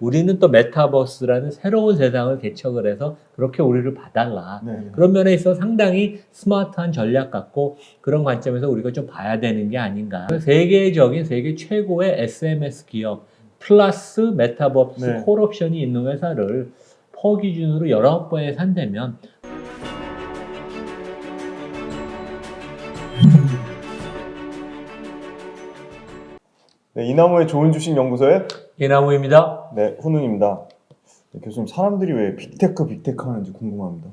우리는 또 메타버스라는 새로운 세상을 개척을 해서 그렇게 우리를 봐달라. 그런 면에 있어 상당히 스마트한 전략 같고 그런 관점에서 우리가 좀 봐야 되는 게 아닌가. 세계적인 세계 최고의 SMS 기업 플러스 메타버스 콜옵션이 있는 회사를 퍼 기준으로 19번에 산다면 네, 이나무의 좋은 주식 연구소의 이나무입니다. 네, 훈훈입니다. 네, 교수님, 사람들이 왜 빅테크 하는지 궁금합니다.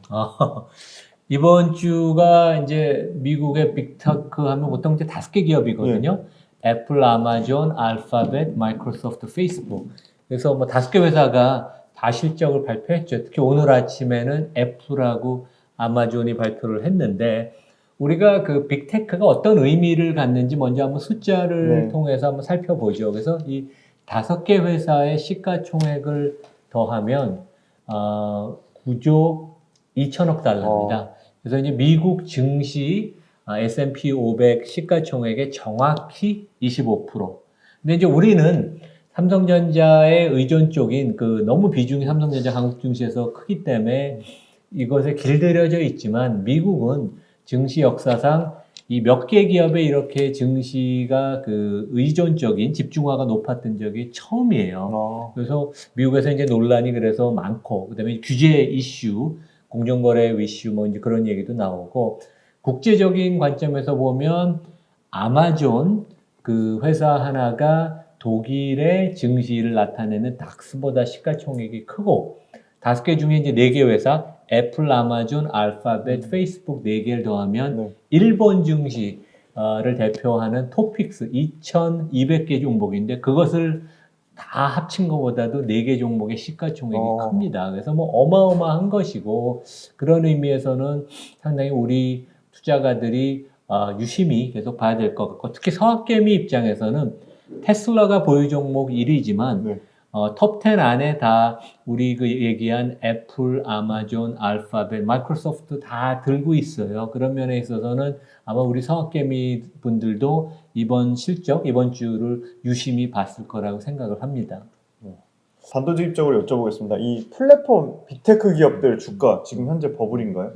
이번 주가 이제 미국의 빅테크 하면 보통 이제 5개 기업이거든요. 애플, 아마존, 알파벳, 마이크로소프트, 페이스북. 그래서 뭐 5개 회사가 다 실적을 발표했죠. 특히 오늘 아침에는 애플하고 아마존이 발표를 했는데 우리가 그 빅테크가 어떤 의미를 갖는지 먼저 한번 숫자를 통해서 한번 살펴보죠. 그래서 이 5개 회사의 시가총액을 더하면 9조 2천억 달러입니다. 그래서 이제 미국 증시 S&P 500 시가총액의 정확히 25%. 근데 이제 우리는 삼성전자의 의존 쪽인 그 너무 비중이 삼성전자 한국 증시에서 크기 때문에 이것에 길들여져 있지만 미국은 증시 역사상 이 몇 개 기업에 이렇게 증시가 그 의존적인 집중화가 높았던 적이 처음이에요. 그래서 미국에서 이제 논란이 그래서 많고 그다음에 규제 이슈, 공정거래 이슈 뭐 이제 그런 얘기도 나오고 국제적인 관점에서 보면 아마존 그 회사 하나가 독일의 증시를 나타내는 닥스보다 시가총액이 크고 5개 중에 이제 4개 회사 애플, 아마존, 알파벳, 페이스북 4개를 더하면 일본 증시를 대표하는 토픽스 2200개 종목인데 그것을 다 합친 것보다도 4개 종목의 시가총액이 큽니다. 그래서 뭐 어마어마한 것이고 그런 의미에서는 상당히 우리 투자가들이 유심히 계속 봐야 될 것 같고 특히 서학개미 입장에서는 테슬라가 보유 종목 1위지만 톱10 안에 다 우리 그 얘기한 애플, 아마존, 알파벳, 마이크로소프트 다 들고 있어요. 그런 면에 있어서는 아마 우리 서학개미 분들도 이번 실적, 이번 주를 유심히 봤을 거라고 생각을 합니다. 단도직입적으로 여쭤보겠습니다. 이 플랫폼 빅테크 기업들 주가 지금 현재 버블인가요?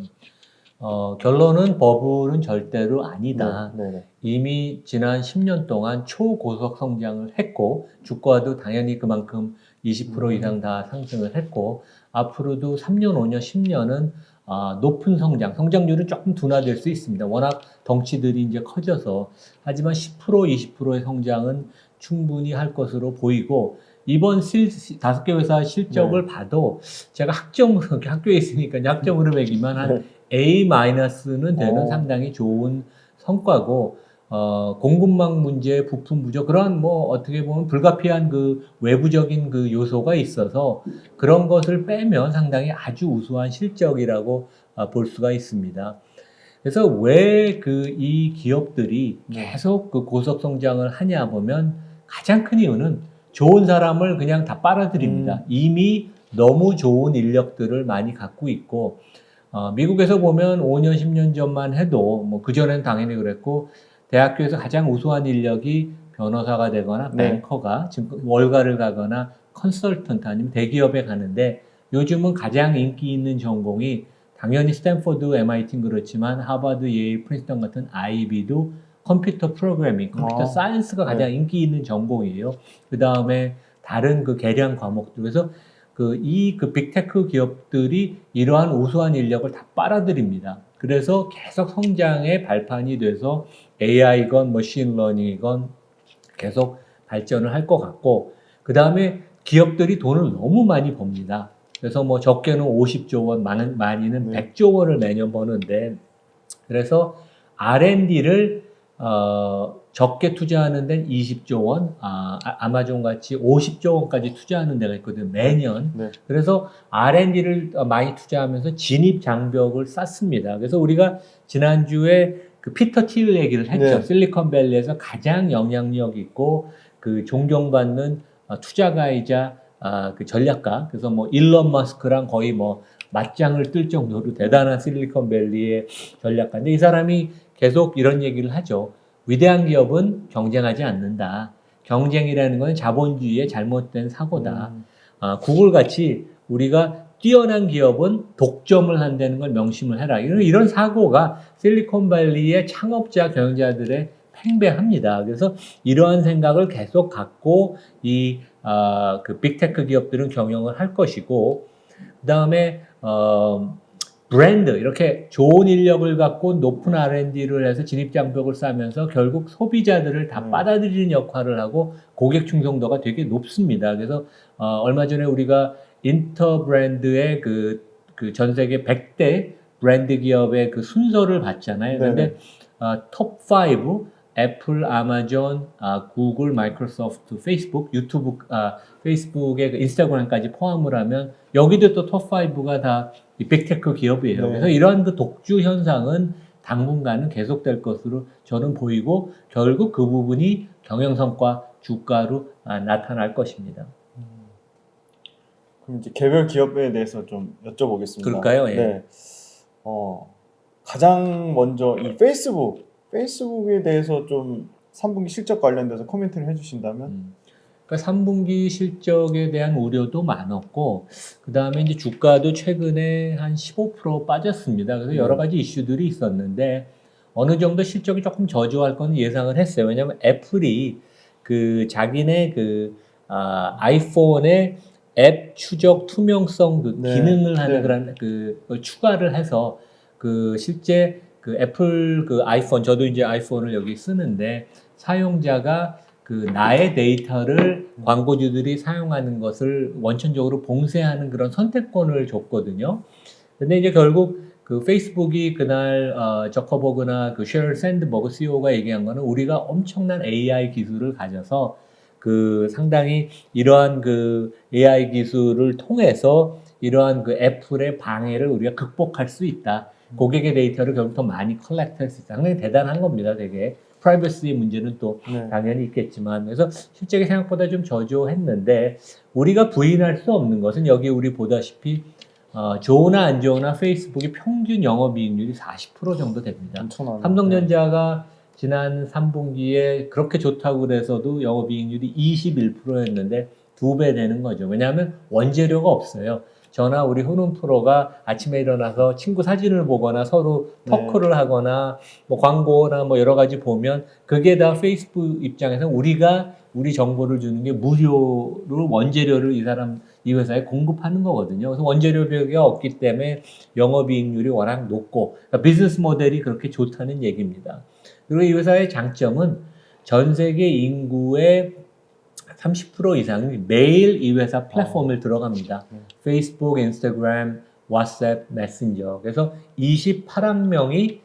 결론은 버블은 절대로 아니다. 네. 이미 지난 10년 동안 초고속 성장을 했고 주가도 당연히 그만큼 20% 이상 다 상승을 했고 앞으로도 3년, 5년, 10년은 높은 성장률은 조금 둔화될 수 있습니다. 워낙 덩치들이 이제 커져서 하지만 10%, 20%의 성장은 충분히 할 것으로 보이고 이번 5개 회사 실적을 봐도 제가 학점으로 학교에 있으니까 학점으로 매기만 한 A-는 되는 상당히 좋은 성과고 공급망 문제, 부품 부족 그런 뭐 어떻게 보면 불가피한 그 외부적인 그 요소가 있어서 그런 것을 빼면 상당히 아주 우수한 실적이라고 볼 수가 있습니다. 그래서 왜 이 기업들이 계속 그 고속 성장을 하냐 보면 가장 큰 이유는 좋은 사람을 그냥 다 빨아들입니다. 이미 너무 좋은 인력들을 많이 갖고 있고 미국에서 보면 5년, 10년 전만 해도 뭐 그전엔 당연히 그랬고 대학교에서 가장 우수한 인력이 변호사가 되거나 뱅커가 지금 월가를 가거나 컨설턴트 아니면 대기업에 가는데 요즘은 가장 인기 있는 전공이 당연히 스탠포드, MIT는 그렇지만 하버드, 예일, 프린스턴 같은 아이비도 컴퓨터 프로그래밍, 컴퓨터 사이언스가 가장 인기 있는 전공이에요. 그 다음에 다른 그 계량 과목들. 그래서 그 빅테크 기업들이 이러한 우수한 인력을 다 빨아들입니다. 그래서 계속 성장의 발판이 돼서 AI건 머신러닝이건 계속 발전을 할 것 같고 그 다음에 기업들이 돈을 너무 많이 법니다. 그래서 뭐 적게는 50조 원, 많이는 100조 원을 매년 버는데 그래서 R&D를 적게 투자하는 데는 20조 원, 아마존 같이 50조 원까지 투자하는 데가 있거든요, 매년. 그래서 R&D를 많이 투자하면서 진입 장벽을 쌓습니다. 그래서 우리가 지난주에 그 피터 틸 얘기를 했죠. 실리콘밸리에서 가장 영향력 있고 그 존경받는 투자가이자 그 전략가. 그래서 뭐 일론 머스크랑 거의 뭐 맞짱을 뜰 정도로 대단한 실리콘밸리의 전략가인데 이 사람이 계속 이런 얘기를 하죠. 위대한 기업은 경쟁하지 않는다. 경쟁이라는 건 자본주의의 잘못된 사고다. 구글 같이 우리가 뛰어난 기업은 독점을 한다는 걸 명심을 해라. 이런 사고가 실리콘밸리의 창업자 경영자들의 팽배합니다. 그래서 이러한 생각을 계속 갖고 그 빅테크 기업들은 경영을 할 것이고, 그 다음에 브랜드, 이렇게 좋은 인력을 갖고 높은 R&D를 해서 진입장벽을 쌓으면서 결국 소비자들을 다 빨아들이는 역할을 하고 고객 충성도가 되게 높습니다. 그래서 얼마 전에 우리가 인터 브랜드의 그 전 세계 100대 브랜드 기업의 그 순서를 봤잖아요. 근데 톱 5, 애플, 아마존, 구글, 마이크로소프트, 페이스북, 유튜브, 페이스북의 그 인스타그램까지 포함을 하면 여기도 또 톱 5가 다 빅테크 기업이에요. 네. 그래서 이러한 그 독주 현상은 당분간은 계속될 것으로 저는 보이고 결국 그 부분이 경영성과 주가로 나타날 것입니다. 그럼 이제 개별 기업에 대해서 좀 여쭤보겠습니다. 그럴까요? 예. 네. 가장 먼저 이 페이스북에 대해서 좀 3분기 실적 관련돼서 코멘트를 해주신다면? 그러니까 3분기 실적에 대한 우려도 많았고, 그 다음에 이제 주가도 최근에 한 15% 빠졌습니다. 그래서 여러 가지 이슈들이 있었는데, 어느 정도 실적이 조금 저조할 거는 예상을 했어요. 왜냐하면 애플이 그 자기네 아이폰의 앱 추적 투명성 그 기능을 하는 그런 그걸 추가를 해서 실제 애플 아이폰, 저도 이제 아이폰을 여기 쓰는데 사용자가 나의 데이터를 광고주들이 사용하는 것을 원천적으로 봉쇄하는 그런 선택권을 줬거든요. 근데 이제 결국 페이스북이 그날 저커버그나 셰럴 샌드버그 CEO가 얘기한 거는 우리가 엄청난 AI 기술을 가져서 상당히 이러한 AI 기술을 통해서 이러한 애플의 방해를 우리가 극복할 수 있다. 고객의 데이터를 결국 더 많이 컬렉트할 수 있다. 상당히 대단한 겁니다. 되게 프라이버시 문제는 또 당연히 있겠지만, 그래서 실적이 생각보다 좀 저조했는데 우리가 부인할 수 없는 것은 여기 우리 보다시피 좋으나 안 좋으나 페이스북의 평균 영업이익률이 40% 정도 됩니다. 삼성전자가 지난 3분기에 그렇게 좋다고 그래서도 영업이익률이 21%였는데 2배 되는 거죠. 왜냐하면 원재료가 없어요. 저나 우리 훈훈 프로가 아침에 일어나서 친구 사진을 보거나 서로 토크를 하거나 뭐 광고나 뭐 여러 가지 보면 그게 다 페이스북 입장에서 우리가 우리 정보를 주는 게 무료로 원재료를 이 회사에 공급하는 거거든요. 그래서 원재료 비용이 없기 때문에 영업이익률이 워낙 높고 그러니까 비즈니스 모델이 그렇게 좋다는 얘기입니다. 그리고 이 회사의 장점은 전 세계 인구의 30% 이상이 매일 이 회사 플랫폼을 들어갑니다. 페이스북, 인스타그램, 왓츠앱, 메신저. 그래서 28억 명이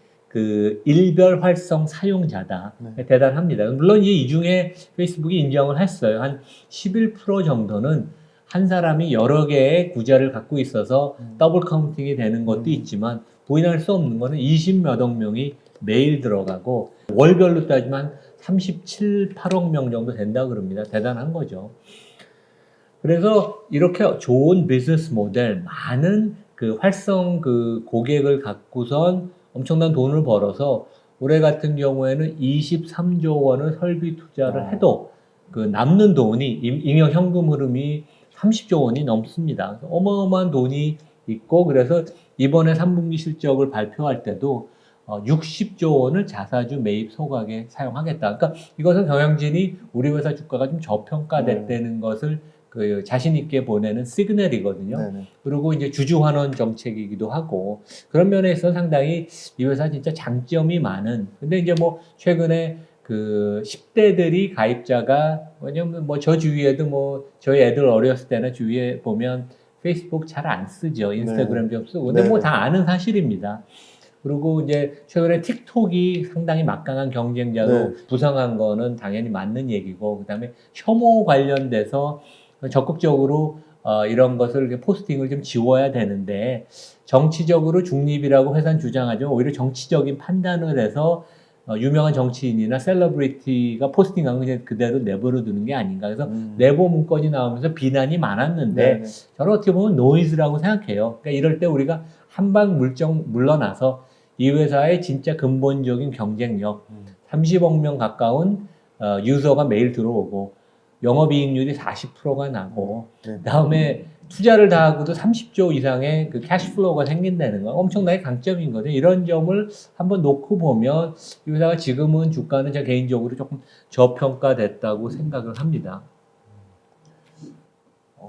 일별 활성 사용자다. 대단합니다. 물론 이 중에 페이스북이 인정을 했어요. 한 11% 정도는 한 사람이 여러 개의 구자를 갖고 있어서 더블 카운팅이 되는 것도 있지만 부인할 수 없는 거는 20몇 억 명이 매일 들어가고 월별로 따지면 37, 8억 명 정도 된다 그럽니다. 대단한 거죠. 그래서 이렇게 좋은 비즈니스 모델, 많은 활성 고객을 갖고선 엄청난 돈을 벌어서 올해 같은 경우에는 23조 원을 설비 투자를 해도 남는 돈이 잉여 현금 흐름이 30조 원이 넘습니다. 어마어마한 돈이 있고 그래서 이번에 3분기 실적을 발표할 때도 60조 원을 자사주 매입 소각에 사용하겠다. 그러니까 이것은 경영진이 우리 회사 주가가 좀 저평가됐다는 것을 자신 있게 보내는 시그널이거든요. 그리고 이제 주주 환원 정책이기도 하고 그런 면에서 상당히 이 회사 진짜 장점이 많은. 근데 이제 뭐 최근에 10대들이 가입자가 왜냐면 뭐 저 주위에도 저희 애들 어렸을 때나 주위에 보면 페이스북 잘 안 쓰죠. 인스타그램 좀 쓰고. 근데 뭐 다 아는 사실입니다. 그리고 이제 최근에 틱톡이 상당히 막강한 경쟁자로 부상한 거는 당연히 맞는 얘기고, 그 다음에 혐오 관련돼서 적극적으로 이런 것을 포스팅을 좀 지워야 되는데 정치적으로 중립이라고 회사는 주장하지만 오히려 정치적인 판단을 해서 유명한 정치인이나 셀러브리티가 포스팅한 거 그냥 그대로 내버려 두는 게 아닌가. 그래서 내부 문건이 나오면서 비난이 많았는데 저는 어떻게 보면 노이즈라고 생각해요. 그러니까 이럴 때 우리가 한방 물러나서 이 회사의 진짜 근본적인 경쟁력, 30억 명 가까운 유저가 매일 들어오고 영업이익률이 40%가 나고 네. 그다음에 투자를 다 하고도 30조 이상의 그 캐시플로우가 생긴다는 건 엄청나게 강점인 거죠. 이런 점을 한번 놓고 보면 이 회사가 지금은 주가는 제가 개인적으로 조금 저평가됐다고 생각을 합니다.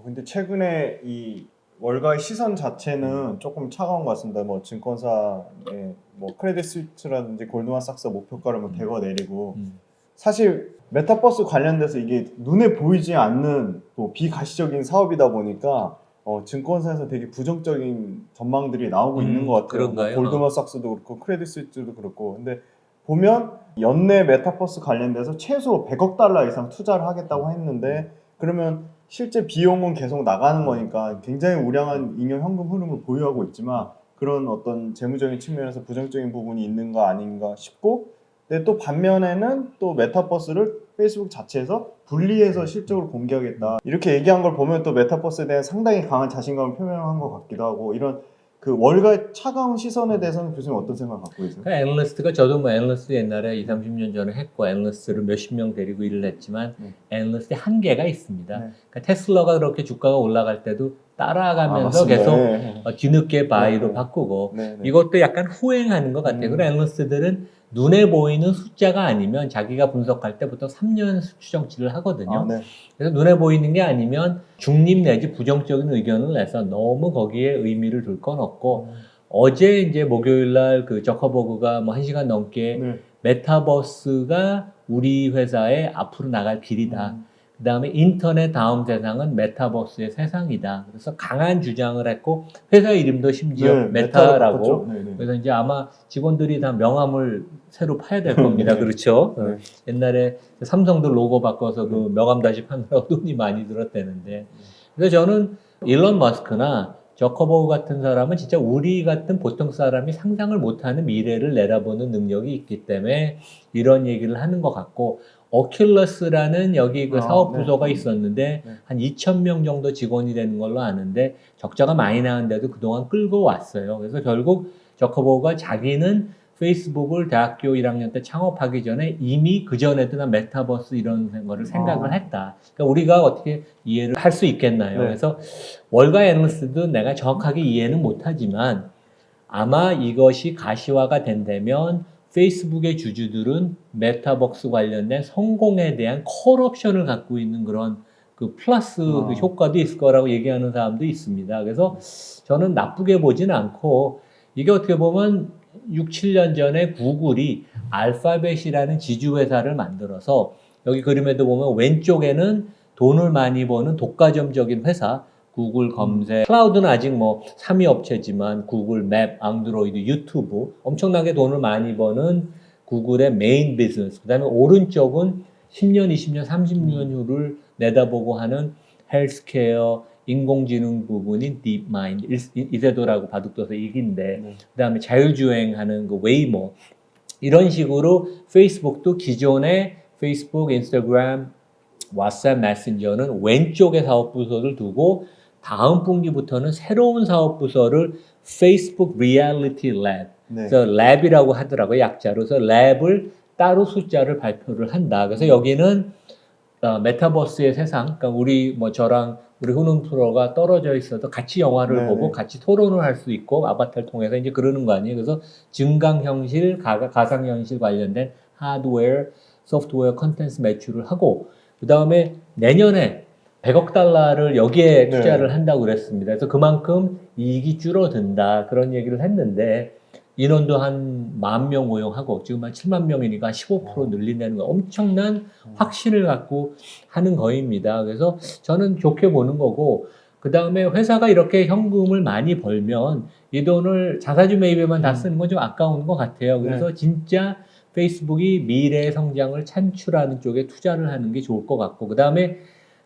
근데 최근에 이 월가의 시선 자체는 조금 차가운 것 같습니다. 뭐 증권사의 뭐 크레딧 스위스라든지 골드만삭스 목표가를 뭐 대거 내리고 사실 메타버스 관련돼서 이게 눈에 보이지 않는 또 비가시적인 사업이다 보니까 증권사에서 되게 부정적인 전망들이 나오고 있는 것 같아요. 그런가요? 뭐 골드만삭스도 그렇고 크레딧 스위스도 그렇고. 근데 보면 연내 메타버스 관련돼서 최소 100억 달러 이상 투자를 하겠다고 했는데 그러면 실제 비용은 계속 나가는 거니까 굉장히 우량한 잉여 현금 흐름을 보유하고 있지만 그런 어떤 재무적인 측면에서 부정적인 부분이 있는 거 아닌가 싶고, 근데 또 반면에는 또 메타버스를 페이스북 자체에서 분리해서 실적으로 공개하겠다 이렇게 얘기한 걸 보면 또 메타버스에 대한 상당히 강한 자신감을 표명한 것 같기도 하고, 이런 그 월가의 차가운 시선에 대해서는 교수님 어떤 생각을 갖고 계세요? 그 애널리스트가 저도 뭐 애널리스트 옛날에 20, 30년 전에 했고 애널리스트를 몇십 명 데리고 일을 했지만 애널리스트의 한계가 있습니다. 네. 그러니까 테슬라가 그렇게 주가가 올라갈 때도 따라가면서 맞습니다. 계속 네. 뒤늦게 바이로 네. 바꾸고 네, 네. 이것도 약간 후행하는 것 같아요. 그런 애널리스트들은 눈에 보이는 숫자가 아니면 자기가 분석할 때 보통 3년 추정치를 하거든요. 네. 그래서 눈에 보이는 게 아니면 중립 내지 부정적인 의견을 내서 너무 거기에 의미를 둘 건 없고 어제 이제 목요일 날 그 저커버그가 뭐 1시간 넘게 네. 메타버스가 우리 회사의 앞으로 나갈 길이다. 그 다음에 인터넷 다음 세상은 메타버스의 세상이다. 그래서 강한 주장을 했고 회사 이름도 심지어 네, 메타라고. 네, 네. 그래서 이제 아마 직원들이 다 명함을 새로 파야 될 겁니다. 네. 그렇죠? 네. 옛날에 삼성도 로고 바꿔서 그 명함 다시 파느라고 돈이 많이 들었대는데. 그래서 저는 일론 머스크나 저커버그 같은 사람은 진짜 우리 같은 보통 사람이 상상을 못하는 미래를 내다보는 능력이 있기 때문에 이런 얘기를 하는 것 같고, 오큘러스라는 여기 그 사업 부서가 네. 있었는데 네. 한 2,000명 정도 직원이 되는 걸로 아는데 적자가 많이 나는데도 그동안 끌고 왔어요. 그래서 결국 저커버그가 자기는 페이스북을 대학교 1학년 때 창업하기 전에 이미 그 전에도 난 메타버스 이런 거를 생각을 했다. 그러니까 우리가 어떻게 이해를 할 수 있겠나요? 네. 그래서 월가 애널리스트도 내가 정확하게 이해는 못하지만 아마 이것이 가시화가 된다면 페이스북의 주주들은 메타버스 관련된 성공에 대한 콜옵션을 갖고 있는 그런 그 플러스 그 효과도 있을 거라고 얘기하는 사람도 있습니다. 그래서 저는 나쁘게 보진 않고, 이게 어떻게 보면 6, 7년 전에 구글이 알파벳이라는 지주회사를 만들어서 여기 그림에도 보면 왼쪽에는 돈을 많이 버는 독과점적인 회사, 구글 검색, 클라우드는 아직 뭐 3위 업체지만 구글 맵, 안드로이드, 유튜브 엄청나게 돈을 많이 버는 구글의 메인 비즈니스. 그다음에 오른쪽은 10년, 20년, 30년 후를 내다보고 하는 헬스케어, 인공지능 부분인 딥마인드, 이세돌하고 바둑둬서 이긴데, 그다음에 자율주행하는 그 웨이모, 이런 식으로 페이스북도 기존의 페이스북, 인스타그램, 왓츠앱 메신저는 왼쪽에 사업 부서를 두고 다음 분기부터는 새로운 사업 부서를 페이스북 리얼리티 랩, 그래서 랩이라고 하더라고요, 약자로. 그래서 랩을 따로 숫자를 발표를 한다. 그래서 여기는 메타버스의 세상, 그러니까 우리 뭐 저랑 우리 훈훈 프로가 떨어져 있어도 같이 영화를 보고 같이 토론을 할 수 있고 아바타를 통해서 이제 그러는 거 아니에요. 그래서 증강현실, 가상현실 관련된 하드웨어, 소프트웨어 컨텐츠 매출을 하고, 그 다음에 내년에 100억 달러를 여기에 투자를 한다고 그랬습니다. 그래서 그만큼 이익이 줄어든다 그런 얘기를 했는데, 인원도 한 10,000명 고용하고 지금 한 7만 명이니까 15% 늘린다는 거 엄청난 확신을 갖고 하는 거입니다. 그래서 저는 좋게 보는 거고, 그 다음에 회사가 이렇게 현금을 많이 벌면 이 돈을 자사주 매입에만 다 쓰는 건 좀 아까운 것 같아요. 그래서 진짜 페이스북이 미래의 성장을 창출하는 쪽에 투자를 하는 게 좋을 것 같고, 그 다음에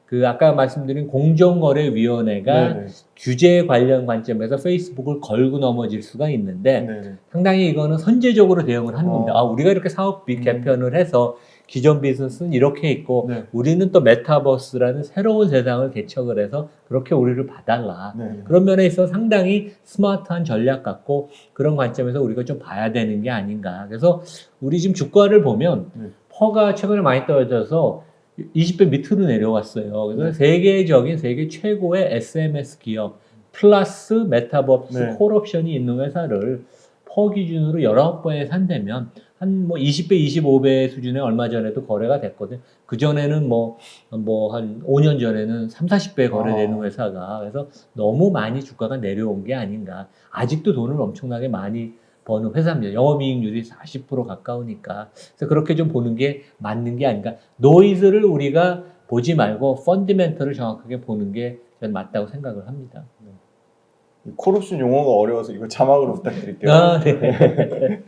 그 아까 말씀드린 공정거래위원회가 규제 관련 관점에서 페이스북을 걸고 넘어질 수가 있는데 상당히 이거는 선제적으로 대응을 하는 겁니다. 우리가 이렇게 사업비 개편을 해서 기존 비즈니스는 이렇게 있고 우리는 또 메타버스라는 새로운 세상을 개척을 해서 그렇게 우리를 봐달라. 그런 면에 있어서 상당히 스마트한 전략 같고, 그런 관점에서 우리가 좀 봐야 되는 게 아닌가. 그래서 우리 지금 주가를 보면 퍼가 최근에 많이 떨어져서 20배 밑으로 내려왔어요. 그래서 세계적인 세계 최고의 SMS 기업 플러스 메타버스 네. 콜옵션이 있는 회사를 퍼 기준으로 19번에 산다면 한 뭐 20배, 25배 수준에 얼마 전에도 거래가 됐거든. 그 전에는 뭐 한 5년 전에는 3, 40배 거래되는 회사가 그래서 너무 많이 주가가 내려온 게 아닌가. 아직도 돈을 엄청나게 많이 버는 회사입니다. 영업이익률이 40% 가까우니까. 그래서 그렇게 좀 보는 게 맞는 게 아닌가. 노이즈를 우리가 보지 말고 펀디멘털을 정확하게 보는 게 저는 맞다고 생각을 합니다. 콜옵션 용어가 어려워서 이거 자막으로 부탁드릴게요. 아, 네.